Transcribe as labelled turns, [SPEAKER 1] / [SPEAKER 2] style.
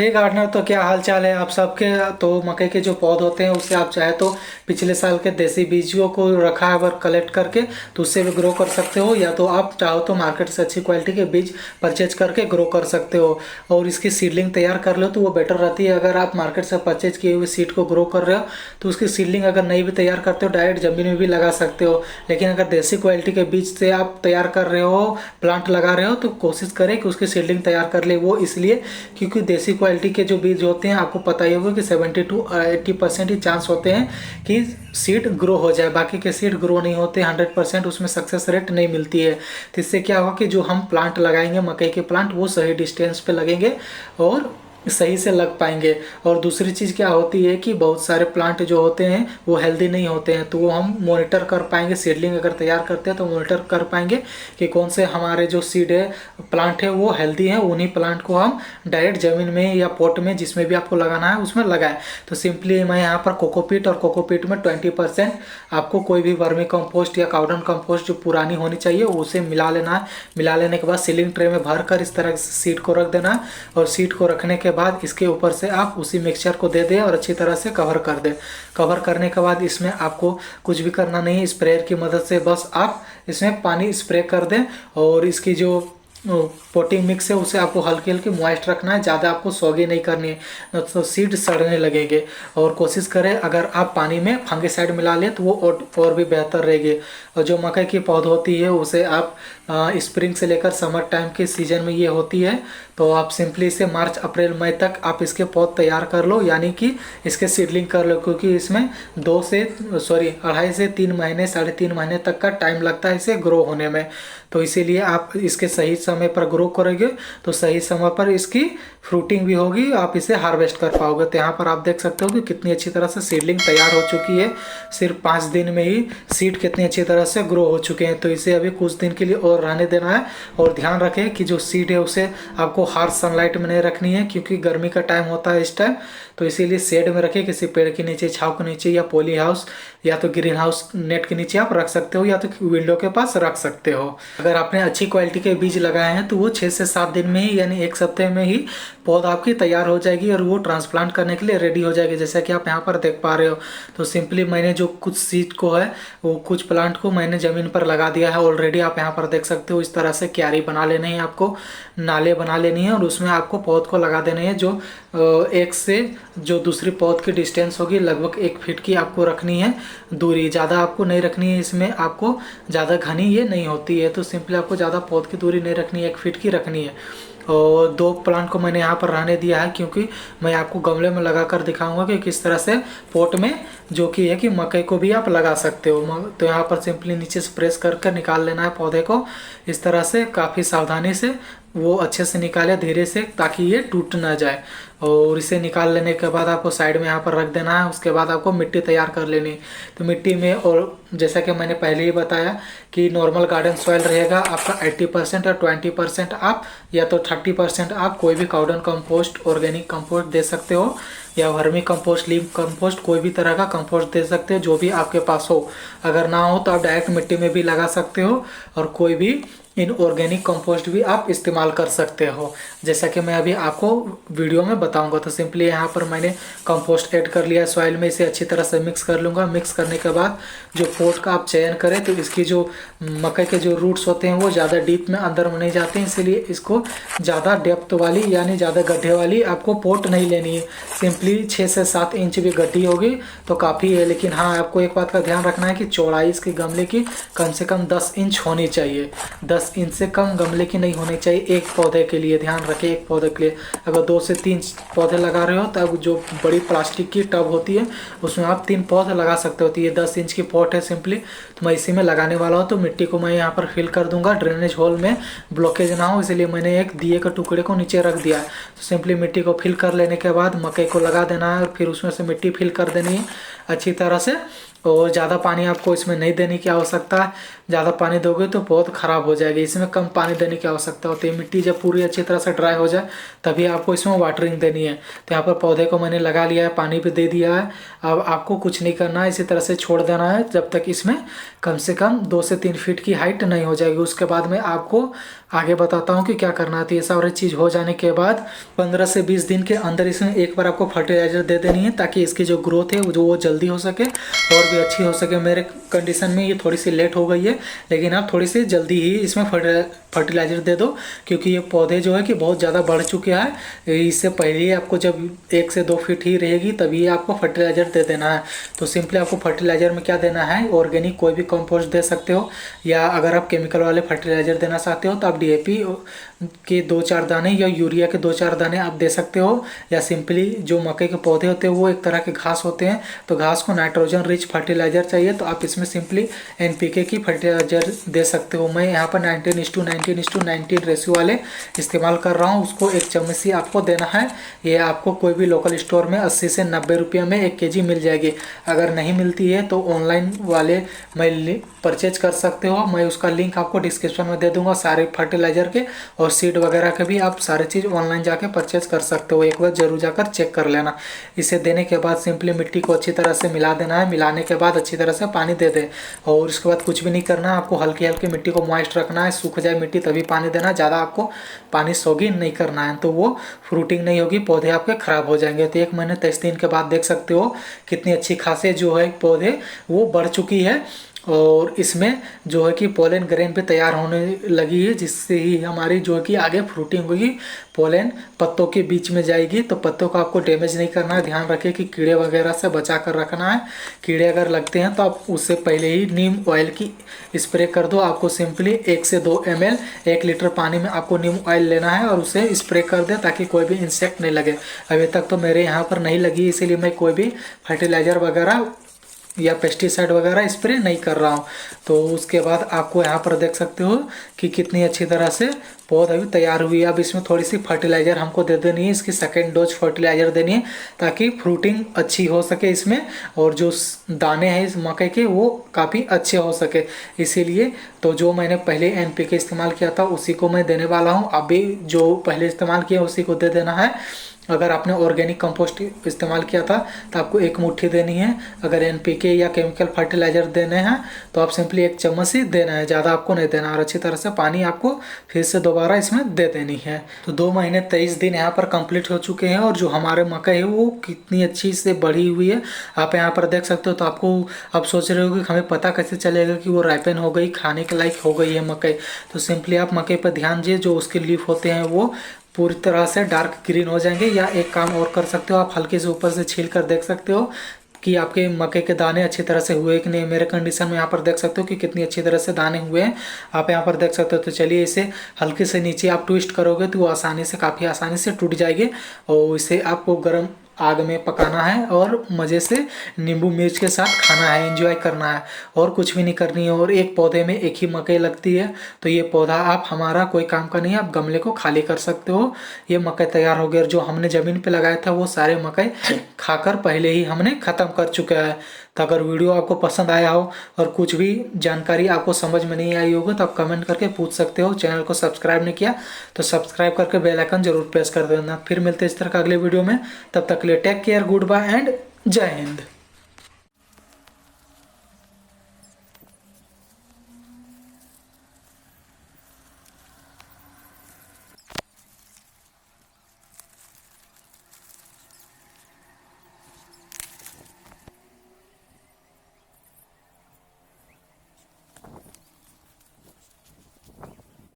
[SPEAKER 1] हे gardener, तो क्या हाल चाल है आप सबके। तो मकई के जो पौध होते हैं उससे आप चाहे तो पिछले साल के देसी बीजों को रखा है अगर कलेक्ट करके तो उससे भी ग्रो कर सकते हो, या तो आप चाहो तो मार्केट से अच्छी क्वालिटी के बीज परचेज करके ग्रो कर सकते हो। और इसकी सीडलिंग तैयार कर लो तो वो बेटर रहती है। अगर आप मार्केट से परचेज किए हुए सीड को ग्रो कर रहे हो तो उसकी सीडलिंग अगर नहीं भी तैयार करते हो डायरेक्ट ज़मीन में भी लगा सकते हो। लेकिन अगर देसी क्वालिटी के बीज से आप तैयार कर रहे हो, प्लांट लगा रहे हो, तो कोशिश करें कि उसकी सीडलिंग तैयार कर ले। वो इसलिए क्योंकि देसी क्वालिटी के जो बीज होते हैं आपको पता ही होगा कि 70 to 80% ही चांस होते हैं कि सीड ग्रो हो जाए। बाकी के सीड ग्रो नहीं होते, 100% उसमें सक्सेस रेट नहीं मिलती है। तो इससे क्या होगा कि जो हम प्लांट लगाएंगे मकई के प्लांट वो सही डिस्टेंस पे लगेंगे और सही से लग पाएंगे। और दूसरी चीज़ क्या होती है कि बहुत सारे प्लांट जो होते हैं वो हेल्दी नहीं होते हैं, तो वो हम मॉनिटर कर पाएंगे। सीडलिंग अगर तैयार करते हैं तो मॉनिटर कर पाएंगे कि कौन से हमारे जो सीड है प्लांट है वो हेल्दी है। उन्हीं प्लांट को हम डायरेक्ट ज़मीन में या पॉट में जिसमें भी आपको लगाना है उसमें लगाएं। तो सिंपली मैं यहाँ पर कोकोपीट और कोकोपीट में 20% आपको कोई भी वर्मी कंपोस्ट या काउडन कंपोस्ट जो पुरानी होनी चाहिए उसे मिला लेना है। मिला लेने के बाद सीलिंग ट्रे में भर कर इस तरह से सीड को रख देना है। और सीड को रखने के बाद इसके ऊपर से आप उसी मिक्सचर को दे दें और अच्छी तरह से कवर कर दें। कवर करने के बाद इसमें आपको कुछ भी करना नहीं, स्प्रेयर की मदद से बस आप इसमें पानी स्प्रे कर दें। और इसकी जो पोटिंग मिक्स है उसे आपको हल्की हल्की मॉइस्ट रखना है, ज़्यादा आपको सौगी नहीं करनी है तो सीड सड़ने लगेंगे। और कोशिश करें अगर आप पानी में फंगिसाइड मिला लें तो वो और भी बेहतर रहेगी। और जो मकई की पौध होती है उसे आप स्प्रिंग से लेकर समर टाइम के सीजन में ये होती है, तो आप सिंपली इसे मार्च अप्रैल मई तक आप इसके पौध तैयार कर लो, यानी कि इसके सीडलिंग कर लो। क्योंकि इसमें 2.5 से 3 महीने 3.5 महीने तक का टाइम लगता है इसे ग्रो होने में। तो इसीलिए आप इसके सही समय पर ग्रो करोगे तो सही समय पर इसकी फ्रूटिंग भी होगी, आप इसे हार्वेस्ट कर पाओगे। तो यहाँ पर आप देख सकते हो कि कितनी अच्छी तरह से सीडलिंग तैयार हो चुकी है। सिर्फ 5 दिन में ही सीड कितनी अच्छी तरह से ग्रो हो चुके हैं। तो इसे अभी कुछ दिन के लिए और रहने देना है। और ध्यान रखें कि जो सीड है उसे आपको हार्श सनलाइट में नहीं रखनी है क्योंकि गर्मी का टाइम होता है इस टाइम। तो इसीलिए शेड में रखें, किसी पेड़ के नीचे, छाँव के नीचे, या पॉली हाउस या तो ग्रीन हाउस नेट के नीचे आप रख सकते हो, या तो विंडो के पास रख सकते हो। अगर आपने अच्छी क्वालिटी के बीज लगाए हैं तो वो 6 से 7 दिन में ही यानी 1 सप्ताह में ही पौधा आपकी तैयार हो जाएगी और वो ट्रांसप्लांट करने के लिए रेडी हो जाएगी, जैसा कि आप यहाँ पर देख पा रहे हो। तो सिंपली मैंने जो कुछ सीड को है वो कुछ प्लांट को मैंने ज़मीन पर लगा दिया है ऑलरेडी। आप यहाँ पर देख सकते हो इस तरह से क्यारी बना लेनी है, आपको नाले बना लेनी है और उसमें आपको पौध को लगा देने हैं। जो एक से जो दूसरी पौध की डिस्टेंस होगी लगभग 1 फीट की आपको रखनी है दूरी, ज़्यादा आपको नहीं रखनी है। इसमें आपको ज़्यादा घनी ये नहीं होती है, तो सिंपली आपको ज़्यादा पौध की दूरी नहीं रखनी है, 1 फीट की रखनी है। और 2 प्लांट को मैंने यहाँ पर रहने दिया है क्योंकि मैं आपको गमले में लगा कर दिखाऊंगा कि किस तरह से पोट में जो कि है कि मकई को भी आप लगा सकते हो। तो यहाँ पर सिंपली नीचे से प्रेस कर निकाल लेना है पौधे को इस तरह से, काफ़ी सावधानी से वो अच्छे से निकाले धीरे से ताकि ये टूट ना जाए। और इसे निकाल लेने के बाद आपको साइड में यहाँ पर रख देना है। उसके बाद आपको मिट्टी तैयार कर लेनी। तो मिट्टी में, और जैसा कि मैंने पहले ही बताया कि नॉर्मल गार्डन सॉइल रहेगा आपका 80% और 20% आप या तो 30% आप कोई भी काउडन कंपोस्ट, ऑर्गेनिक कंपोस्ट दे सकते हो, या वर्मी कंपोस्ट, लीम कंपोस्ट, कोई भी तरह का कंपोस्ट दे सकते हो जो भी आपके पास हो। अगर ना हो तो आप डायरेक्ट मिट्टी में भी लगा सकते हो और कोई भी इनऑर्गेनिक कंपोस्ट भी आप इस्तेमाल कर सकते हो, जैसा कि मैं अभी आपको वीडियो में बताऊंगा। तो सिंपली यहाँ पर मैंने कंपोस्ट ऐड कर लिया है सॉइल में, इसे अच्छी तरह से मिक्स कर लूँगा। मिक्स करने के बाद जो पोट का आप चयन करें तो इसकी जो मकई के जो रूट्स होते हैं वो ज़्यादा डीप में अंदर में नहीं जाते हैं, इसीलिए इसको ज़्यादा डेप्थ वाली यानी ज़्यादा गड्ढे वाली आपको पोट नहीं लेनी है। सिंपली 6 से 7 इंच भी गड्ढी होगी तो काफ़ी है। लेकिन हाँ, आपको एक बात का ध्यान रखना है कि चौड़ाई इसके गमले की कम से कम 10 इंच होनी चाहिए। 10 इंच से कम गमले की नहीं होनी चाहिए एक पौधे के लिए। ध्यान रखें, एक पौधे के लिए अगर 2 से 3 पौधे लगा रहे हो तब जो बड़ी प्लास्टिक की टब होती है उसमें आप 3 पौधे लगा सकते हो। तो ये 10 इंच की पॉट है सिंपली, तो मैं इसी में लगाने वाला हूँ। तो मिट्टी को मैं यहाँ पर फिल कर दूंगा, ड्रेनेज होल में ब्लॉकेज ना हो इसलिए मैंने एक दिए के टुकड़े को नीचे रख दिया है। तो सिंपली मिट्टी को फिल कर लेने के बाद मकई को लगा देना है और फिर उसमें से मिट्टी फिल कर देनी है अच्छी तरह से। और ज़्यादा पानी आपको इसमें नहीं देने की आवश्यकता है। ज़्यादा पानी दोगे तो बहुत ख़राब हो जाएगी। इसमें कम पानी देने की आवश्यकता होती है। मिट्टी जब पूरी अच्छी तरह से ड्राई हो जाए तभी आपको इसमें वाटरिंग देनी है। तो यहाँ पर पौधे को मैंने लगा लिया है, पानी भी दे दिया है। अब आपको कुछ नहीं करना है, इसी तरह से छोड़ देना है जब तक इसमें कम से कम 2 से 3 फीट की हाइट नहीं हो जाएगी। उसके बाद में आपको आगे बताता हूँ कि क्या करना है। तो ये सारी चीज़ हो जाने के बाद 15 से 20 दिन के अंदर इसमें एक बार आपको फर्टिलाइज़र दे देनी है, ताकि इसकी जो ग्रोथ है वो जल्दी हो सके और भी अच्छी हो सके। मेरे कंडीशन में ये थोड़ी सी लेट हो गई है, लेकिन आप थोड़ी सी जल्दी ही इसमें फर्टिलाइज़र दे दो, क्योंकि ये पौधे जो है कि बहुत ज़्यादा बढ़ चुके हैं। इससे पहले ही आपको जब 1 से 2 फीट ही रहेगी तभी आपको फर्टिलाइज़र दे देना है। तो सिंपली आपको फर्टिलाइज़र में क्या देना है, ऑर्गेनिक कोई भी कंपोस्ट दे सकते हो, या अगर आप केमिकल वाले फर्टिलाइज़र देना चाहते हो तो आप DAP के 2-4 दाने या यूरिया के 2-4 दाने आप दे सकते हो। या सिंपली जो मकई के पौधे होते हैं वो एक तरह के घास होते हैं, तो घास को नाइट्रोजन रिच फर्टिलाइज़र चाहिए तो आप इसमें सिंपली NPK की फर्टिलाइज़र दे सकते हो। मैं यहाँ पर 19:19:19 रेशियो वाले इस्तेमाल कर रहा हूँ, उसको 1 चम्मच ही आपको देना है। ये आपको कोई भी लोकल स्टोर में 80 से 90 रुपये में 1 kg मिल जाएगी। अगर नहीं मिलती है तो ऑनलाइन वाले मैं परचेज कर सकते हो, मैं उसका लिंक आपको डिस्क्रिप्शन में दे दूंगा। सारे फर्टिलाइज़र के और सीड वगैरह के भी आप सारे चीज़ ऑनलाइन जाके परचेज कर सकते हो। एक बार जरूर जाकर चेक कर लेना। इसे देने के बाद सिंपली मिट्टी को अच्छी तरह से मिला देना है। मिलाने के बाद अच्छी तरह से पानी दे दे, और उसके बाद कुछ भी नहीं करना है। आपको हल्की हल्की मिट्टी को मॉइस्ट रखना है, सूख जाए मिट्टी तभी पानी देना। ज़्यादा आपको पानी सोगी नहीं करना है, तो वो फ्रूटिंग नहीं होगी, पौधे आपके ख़राब हो जाएंगे। तो 1 महीने 23 दिन के बाद देख सकते हो कितनी अच्छी खासे जो है पौधे वो बढ़ चुकी है, और इसमें जो है कि पोलन ग्रेन पे तैयार होने लगी है, जिससे ही हमारी जो है कि आगे फ्रूटिंग होगी। पोलन पत्तों के बीच में जाएगी, तो पत्तों को आपको डैमेज नहीं करना है। ध्यान रखें कि कीड़े वगैरह से बचा कर रखना है। कीड़े अगर लगते हैं तो आप उससे पहले ही नीम ऑयल की स्प्रे कर दो। आपको सिंपली 1 से 2 ml 1 लीटर पानी में आपको नीम ऑयल लेना है और उसे स्प्रे कर दे, ताकि कोई भी इंसेक्ट नहीं लगे। अभी तक तो मेरे यहाँ पर नहीं लगी, इसीलिए मैं कोई भी फर्टिलाइज़र वगैरह या पेस्टिसाइड वगैरह स्प्रे नहीं कर रहा हूँ। तो उसके बाद आपको यहाँ पर देख सकते हो कि कितनी अच्छी तरह से पौध अभी तैयार हुई है। अब इसमें थोड़ी सी फर्टिलाइज़र हमको दे देनी है, इसकी 2nd डोज फर्टिलाइज़र देनी है, ताकि फ्रूटिंग अच्छी हो सके इसमें, और जो दाने हैं इस मकई के वो काफ़ी अच्छे हो सके। इसीलिए तो जो मैंने पहले NPK इस्तेमाल किया था उसी को मैं देने वाला हूँ। अभी जो पहले इस्तेमाल किया उसी को दे देना है। अगर आपने ऑर्गेनिक कंपोस्ट इस्तेमाल किया था तो आपको 1 मुट्ठी देनी है। अगर NPK या केमिकल फर्टिलाइज़र देने हैं तो आप सिंपली 1 चम्मच ही देना है, ज़्यादा आपको नहीं देना। और अच्छी तरह से पानी आपको फिर से दोबारा इसमें दे देनी है। तो 2 महीने 23 दिन यहाँ पर कंप्लीट हो चुके हैं, और जो हमारे मकई है वो कितनी अच्छी से बढ़ी हुई है आप यहाँ पर देख सकते हो। तो आपको अब सोच रहे हो कि हमें पता कैसे चलेगा कि वो राइपन हो गई, खाने के लायक हो गई है मकई। तो सिंपली आप मकई पर ध्यान दीजिए, जो उसके लीफ होते हैं वो पूरी तरह से डार्क ग्रीन हो जाएंगे। या एक काम और कर सकते हो, आप हल्के से ऊपर से छील कर देख सकते हो कि आपके मकई के दाने अच्छी तरह से हुए कि नहीं। मेरे कंडीशन में यहाँ पर देख सकते हो कि कितनी अच्छी तरह से दाने हुए हैं, आप यहाँ पर देख सकते हो। तो चलिए इसे हल्के से नीचे आप ट्विस्ट करोगे तो वो आसानी से काफ़ी आसानी से टूट जाएगी, और इसे आपको गर्म आग में पकाना है और मज़े से नींबू मिर्च के साथ खाना है, एंजॉय करना है, और कुछ भी नहीं करनी है। और एक पौधे में एक ही मकई लगती है, तो ये पौधा आप हमारा कोई काम का नहीं है, आप गमले को खाली कर सकते हो। ये मकई तैयार हो गया। जो हमने ज़मीन पे लगाया था वो सारे मकई खाकर पहले ही हमने ख़त्म कर चुका है। तो अगर वीडियो आपको पसंद आया हो और कुछ भी जानकारी आपको समझ में नहीं आई होगी तो आप कमेंट करके पूछ सकते हो। चैनल को सब्सक्राइब नहीं किया तो सब्सक्राइब करके बेल आइकन जरूर प्रेस कर देना। फिर मिलते हैं इस तरह का अगले वीडियो में, तब तक के लिए take care, good bye and जय हिंद।